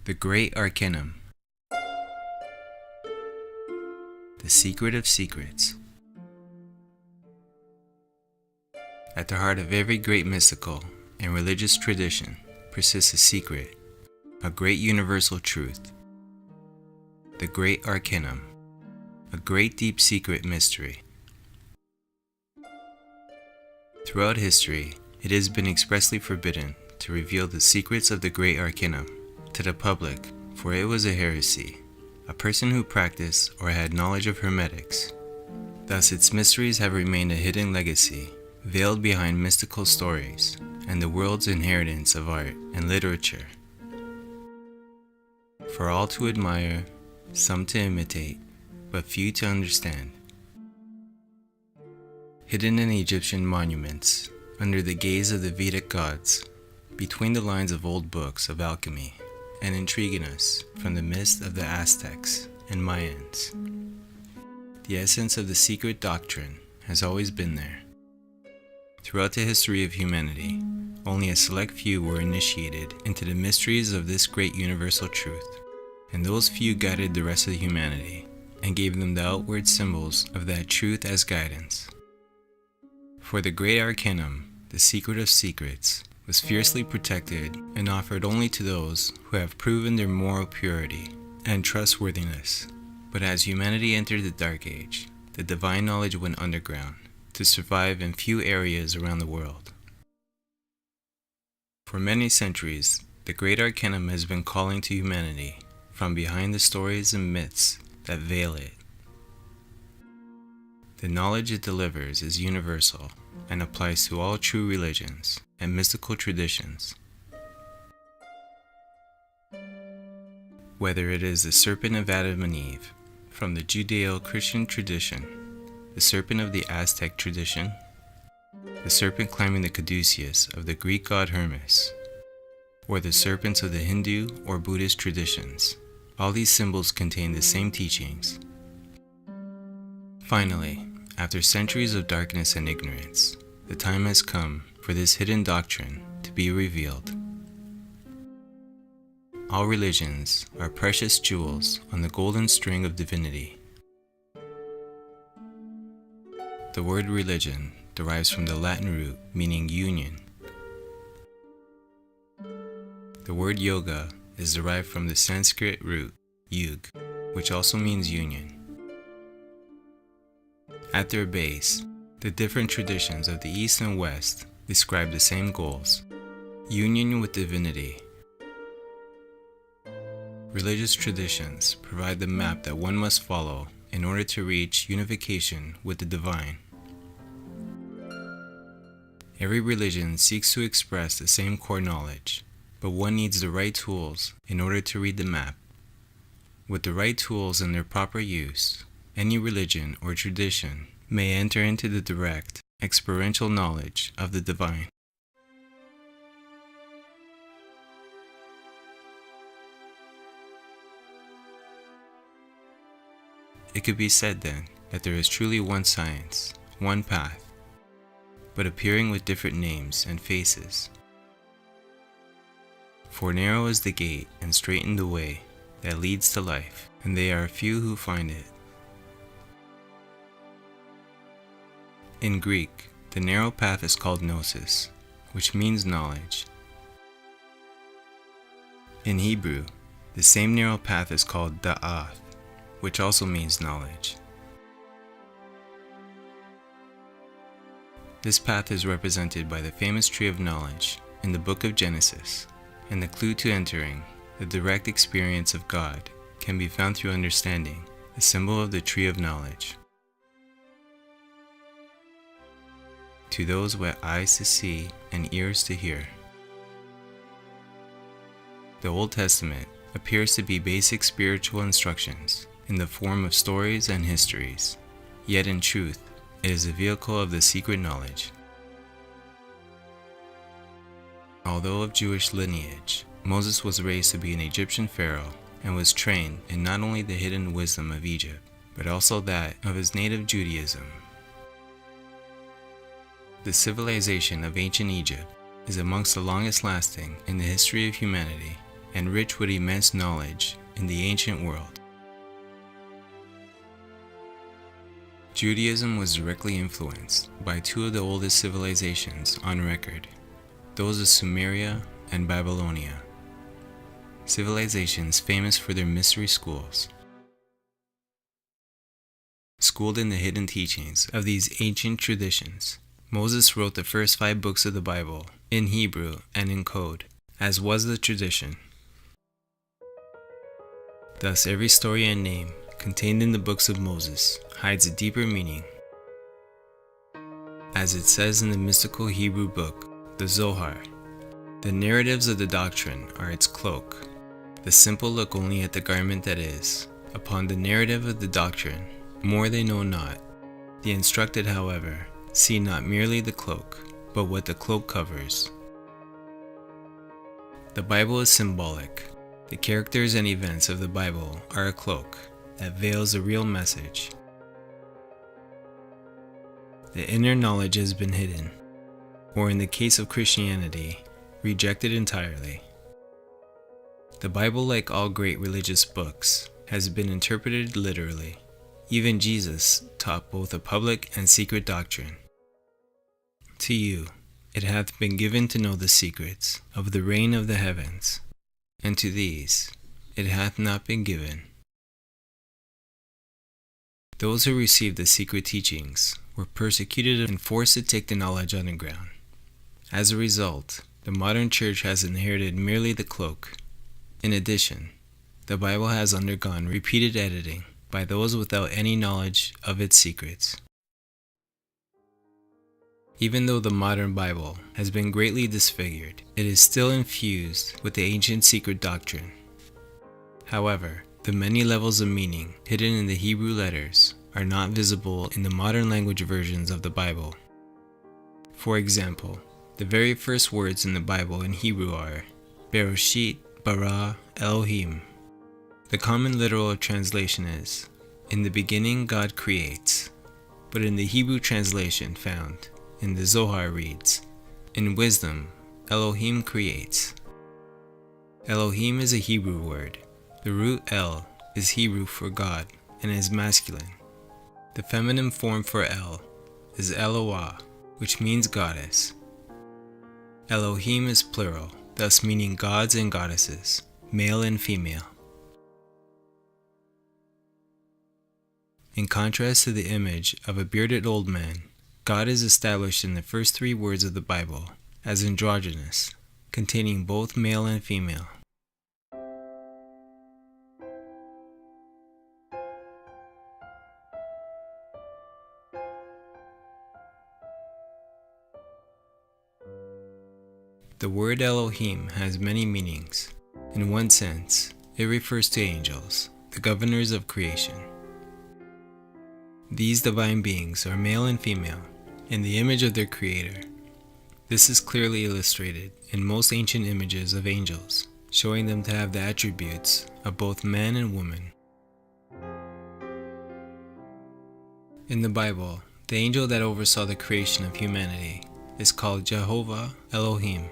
The Great Arcanum. The secret of secrets. At the heart of every great mystical and religious tradition persists a secret, a great universal truth. The Great Arcanum, a great deep secret mystery. Throughout history, it has been expressly forbidden to reveal the secrets of the Great Arcanum to the public, for it was a heresy, a person who practiced or had knowledge of hermetics. Thus its mysteries have remained a hidden legacy, veiled behind mystical stories and the world's inheritance of art and literature. For all to admire, some to imitate, but few to understand. Hidden in Egyptian monuments, under the gaze of the Vedic gods, between the lines of old books of alchemy, and intriguing us from the mist of the Aztecs and Mayans. The essence of the secret doctrine has always been there. Throughout the history of humanity, only a select few were initiated into the mysteries of this great universal truth, and those few guided the rest of humanity and gave them the outward symbols of that truth as guidance. For the Great Arcanum, the secret of secrets, was fiercely protected and offered only to those who have proven their moral purity and trustworthiness. But as humanity entered the Dark Age, the divine knowledge went underground to survive in few areas around the world. For many centuries, the Great Arcanum has been calling to humanity from behind the stories and myths that veil it. The knowledge it delivers is universal and applies to all true religions and mystical traditions. Whether it is the serpent of Adam and Eve from the Judeo-Christian tradition, the serpent of the Aztec tradition, the serpent climbing the caduceus of the Greek god Hermes, or the serpents of the Hindu or Buddhist traditions, all these symbols contain the same teachings. Finally, after centuries of darkness and ignorance, the time has come for this hidden doctrine to be revealed. All religions are precious jewels on the golden string of divinity. The word religion derives from the Latin root meaning union. The word yoga is derived from the Sanskrit root yug, which also means union. At their base, the different traditions of the East and West describe the same goals: union with divinity. Religious traditions provide the map that one must follow in order to reach unification with the divine. Every religion seeks to express the same core knowledge, but one needs the right tools in order to read the map. With the right tools and their proper use, any religion or tradition may enter into the direct, experiential knowledge of the divine. It could be said then that there is truly one science, one path, but appearing with different names and faces. For narrow is the gate and straitened the way that leads to life, and they are few who find it. In Greek, the narrow path is called gnosis, which means knowledge. In Hebrew, the same narrow path is called da'ath, which also means knowledge. This path is represented by the famous tree of knowledge in the book of Genesis, and the clue to entering the direct experience of God can be found through understanding the symbol of the tree of knowledge. To those with eyes to see and ears to hear. The Old Testament appears to be basic spiritual instructions in the form of stories and histories, yet in truth, it is a vehicle of the secret knowledge. Although of Jewish lineage, Moses was raised to be an Egyptian pharaoh and was trained in not only the hidden wisdom of Egypt, but also that of his native Judaism. The civilization of ancient Egypt is amongst the longest lasting in the history of humanity and rich with immense knowledge in the ancient world. Judaism was directly influenced by two of the oldest civilizations on record, those of Sumeria and Babylonia, civilizations famous for their mystery schools. Schooled in the hidden teachings of these ancient traditions, Moses wrote the first 5 books of the Bible in Hebrew and in code, as was the tradition. Thus, every story and name contained in the books of Moses hides a deeper meaning. As it says in the mystical Hebrew book, the Zohar, the narratives of the doctrine are its cloak. The simple look only at the garment that is. Upon the narrative of the doctrine, more they know not. The instructed, however, see not merely the cloak, but what the cloak covers. The Bible is symbolic. The characters and events of the Bible are a cloak that veils the real message. The inner knowledge has been hidden, or in the case of Christianity, rejected entirely. The Bible, like all great religious books, has been interpreted literally. Even Jesus taught both a public and secret doctrine. To you, it hath been given to know the secrets of the reign of the heavens, and to these it hath not been given. Those who received the secret teachings were persecuted and forced to take the knowledge underground. As a result, the modern church has inherited merely the cloak. In addition, the Bible has undergone repeated editing by those without any knowledge of its secrets. Even though the modern Bible has been greatly disfigured, it is still infused with the ancient secret doctrine. However, the many levels of meaning hidden in the Hebrew letters are not visible in the modern language versions of the Bible. For example, the very first words in the Bible in Hebrew are Bereshit bara Elohim. The common literal translation is, "In the beginning God creates," but in the Hebrew translation found in the Zohar reads, "In wisdom Elohim creates." Elohim is a Hebrew word. The root El is Hebrew for God and is masculine. The feminine form for El is Eloah, which means goddess. Elohim is plural, thus meaning gods and goddesses, male and female. In contrast to the image of a bearded old man, God is established in the first 3 words of the Bible as androgynous, containing both male and female. The word Elohim has many meanings. In one sense, it refers to angels, the governors of creation. These divine beings are male and female, in the image of their Creator. This is clearly illustrated in most ancient images of angels, showing them to have the attributes of both man and woman. In the Bible, the angel that oversaw the creation of humanity is called Jehovah Elohim.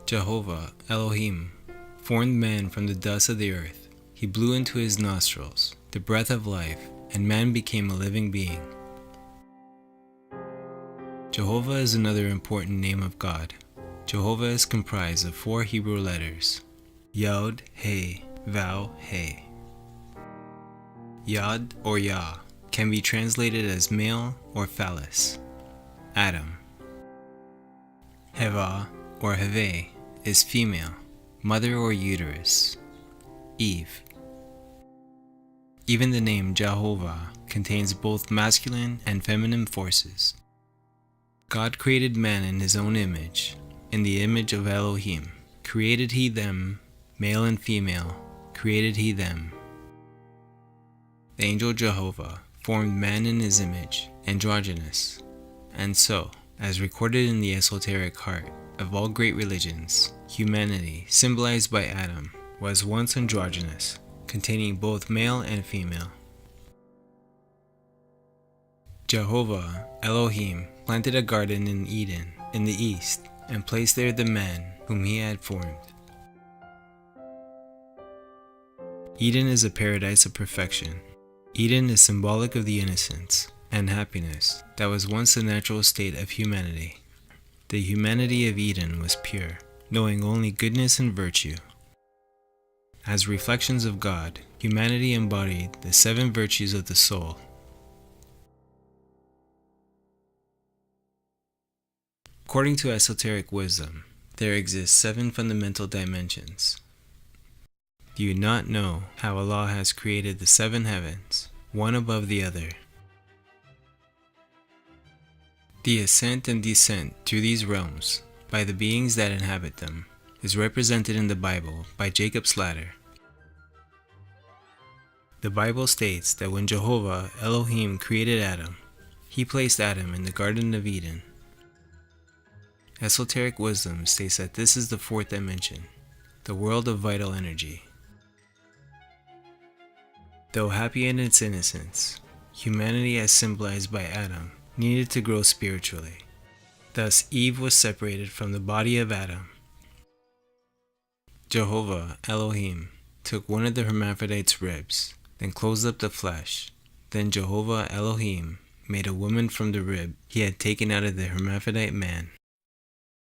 Jehovah Elohim formed man from the dust of the earth. He blew into his nostrils the breath of life, and man became a living being. Jehovah is another important name of God. Jehovah is comprised of 4 Hebrew letters, Yod, He, Vav, He. Yod or Yah can be translated as male or phallus, Adam. Heva or Heve is female, mother or uterus, Eve. Even the name Jehovah contains both masculine and feminine forces. God created man in his own image. In the image of Elohim created he them, male and female created he them. The angel Jehovah formed man in his image, androgynous, and so, as recorded in the esoteric heart of all great religions, humanity, symbolized by Adam, was once androgynous, containing both male and female. Jehovah Elohim planted a garden in Eden in the east and placed there the man whom he had formed. Eden is a paradise of perfection. Eden is symbolic of the innocence and happiness that was once the natural state of humanity. The humanity of Eden was pure, knowing only goodness and virtue. As reflections of God, humanity embodied the 7 virtues of the soul. According to esoteric wisdom, there exist 7 fundamental dimensions. Do you not know how Allah has created the 7 heavens, one above the other? The ascent and descent to these realms by the beings that inhabit them is represented in the Bible by Jacob's ladder. The Bible states that when Jehovah Elohim created Adam, he placed Adam in the Garden of Eden. Esoteric wisdom states that this is the 4th dimension, the world of vital energy. Though happy in its innocence, humanity as symbolized by Adam needed to grow spiritually. Thus Eve was separated from the body of Adam. Jehovah Elohim took one of the hermaphrodite's ribs, then closed up the flesh. Then Jehovah Elohim made a woman from the rib he had taken out of the hermaphrodite man.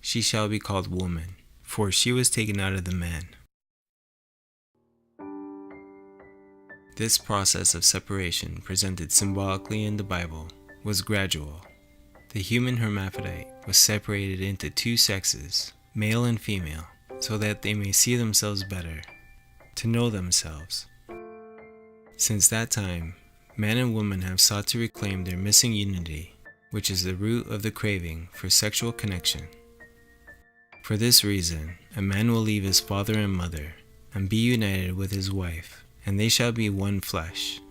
She shall be called woman, for she was taken out of the man. This process of separation presented symbolically in the Bible was gradual. The human hermaphrodite was separated into 2 sexes, male and female, so that they may see themselves better, to know themselves. Since that time, man and woman have sought to reclaim their missing unity, which is the root of the craving for sexual connection. For this reason, a man will leave his father and mother, and be united with his wife, and they shall be one flesh.